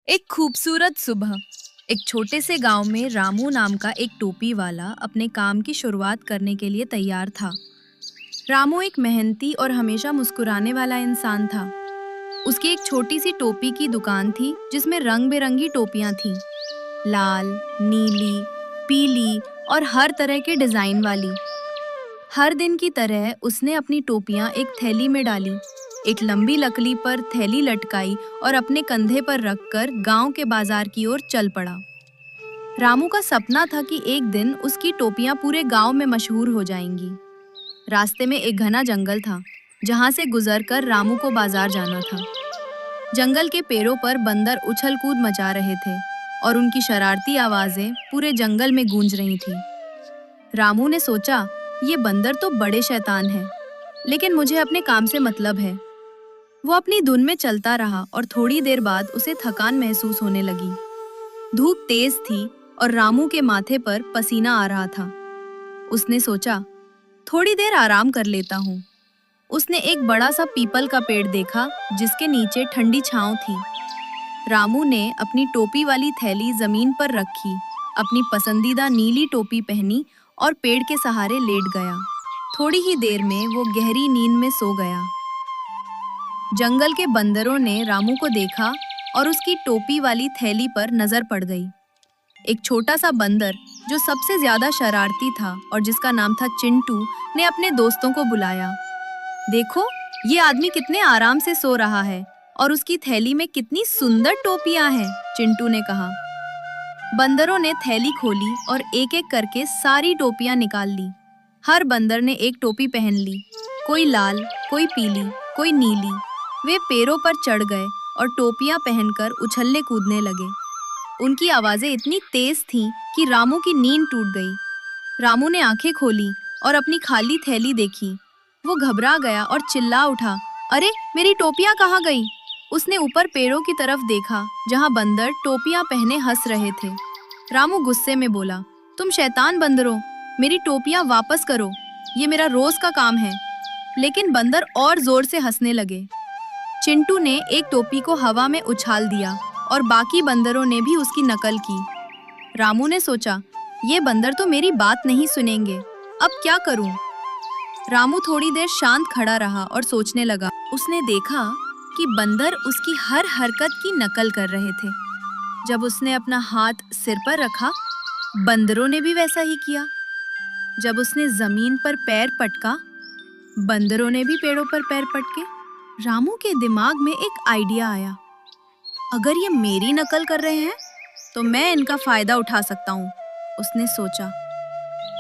एक खूबसूरत सुबह एक छोटे से गांव में रामू नाम का एक टोपी वाला अपने काम की शुरुआत करने के लिए तैयार था। रामू एक मेहनती और हमेशा मुस्कुराने वाला इंसान था। उसकी एक छोटी सी टोपी की दुकान थी जिसमें रंग बिरंगी टोपियां थीं, लाल, नीली, पीली और हर तरह के डिजाइन वाली। हर दिन की तरह उसने अपनी टोपियां एक थैली में डाली, एक लंबी लकड़ी पर थैली लटकाई और अपने कंधे पर रखकर गांव के बाजार की ओर चल पड़ा। रामू का सपना था कि एक दिन उसकी टोपियां पूरे गांव में मशहूर हो जाएंगी। रास्ते में एक घना जंगल था, जहां से गुजरकर रामू को बाजार जाना था। जंगल के पेड़ों पर बंदर उछल कूद मचा रहे थे और उनकी शरारती आवाजें पूरे जंगल में गूंज रही थी। रामू ने सोचा, ये बंदर तो बड़े शैतान हैं, लेकिन मुझे अपने काम से मतलब है। वो अपनी धुन में चलता रहा और थोड़ी देर बाद उसे थकान महसूस होने लगी। धूप तेज थी और रामू के माथे पर पसीना आ रहा था। उसने सोचा, थोड़ी देर आराम कर लेता हूँ। उसने एक बड़ा सा पीपल का पेड़ देखा जिसके नीचे ठंडी छांव थी। रामू ने अपनी टोपी वाली थैली जमीन पर रखी, अपनी पसंदीदा नीली टोपी पहनी और पेड़ के सहारे लेट गया। थोड़ी ही देर में वो गहरी नींद में सो गया। जंगल के बंदरों ने रामू को देखा और उसकी टोपी वाली थैली पर नजर पड़ गई। एक छोटा सा बंदर जो सबसे ज्यादा शरारती था और जिसका नाम था चिंटू, ने अपने दोस्तों को बुलाया। देखो, ये आदमी कितने आराम से सो रहा है और उसकी थैली में कितनी सुंदर टोपियां हैं, चिंटू ने कहा। बंदरों ने थैली खोली और एक एक करके सारी टोपियां निकाल ली। हर बंदर ने एक टोपी पहन ली, कोई लाल, कोई पीली, कोई नीली। वे पेड़ों पर चढ़ गए और टोपियां पहनकर उछलने कूदने लगे। उनकी आवाजें इतनी तेज थीं कि रामू की नींद टूट गई। रामू ने आंखें खोली और अपनी खाली थैली देखी। वो घबरा गया और चिल्ला उठा, अरे मेरी टोपियां कहाँ गई? उसने ऊपर पेड़ों की तरफ देखा जहां बंदर टोपियां पहने हंस रहे थे। रामू गुस्से में बोला, तुम शैतान बंदरों, मेरी टोपियां वापस करो, ये मेरा रोज का काम है। लेकिन बंदर और जोर से हंसने लगे। चिंटू ने एक टोपी को हवा में उछाल दिया और बाकी बंदरों ने भी उसकी नकल की। रामू ने सोचा, ये बंदर तो मेरी बात नहीं सुनेंगे, अब क्या करूं? रामू थोड़ी देर शांत खड़ा रहा और सोचने लगा। उसने देखा कि बंदर उसकी हर हरकत की नकल कर रहे थे। जब उसने अपना हाथ सिर पर रखा, बंदरों ने भी वैसा ही किया। जब उसने जमीन पर पैर पटका, बंदरों ने भी पेड़ों पर पैर पटके। रामू के दिमाग में एक आइडिया आया, अगर ये मेरी नकल कर रहे हैं तो मैं इनका फायदा उठा सकता हूँ, उसने सोचा।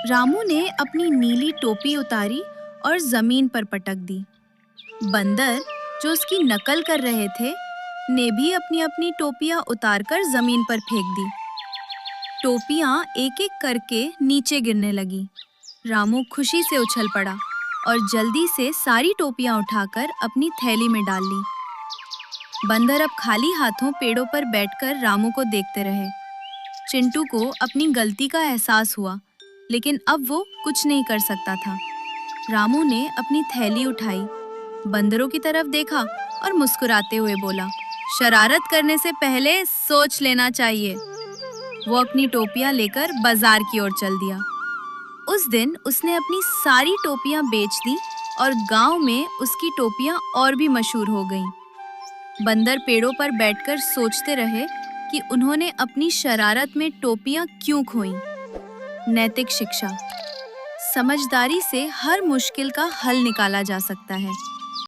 रामू ने अपनी नीली टोपी उतारी और जमीन पर पटक दी। बंदर जो उसकी नकल कर रहे थे ने भी अपनी अपनी टोपियां उतारकर जमीन पर फेंक दी। टोपियां एक एक करके नीचे गिरने लगी। रामू खुशी से उछल पड़ा और जल्दी से सारी टोपियां उठाकर अपनी थैली में डाल ली। बंदर अब खाली हाथों पेड़ों पर बैठकर रामू को देखते रहे। चिंटू को अपनी गलती का एहसास हुआ, लेकिन अब वो कुछ नहीं कर सकता था। रामू ने अपनी थैली उठाई, बंदरों की तरफ देखा और मुस्कुराते हुए बोला, शरारत करने से पहले सोच लेना चाहिए। वो अपनी टोपियां लेकर बाजार की ओर चल दिया। उस दिन उसने अपनी सारी टोपियां बेच दी और गांव में उसकी टोपियां और भी मशहूर हो गईं। बंदर पेड़ों पर बैठकर सोचते रहे कि उन्होंने अपनी शरारत में टोपियां क्यों खोईं। नैतिक शिक्षा, समझदारी से हर मुश्किल का हल निकाला जा सकता है।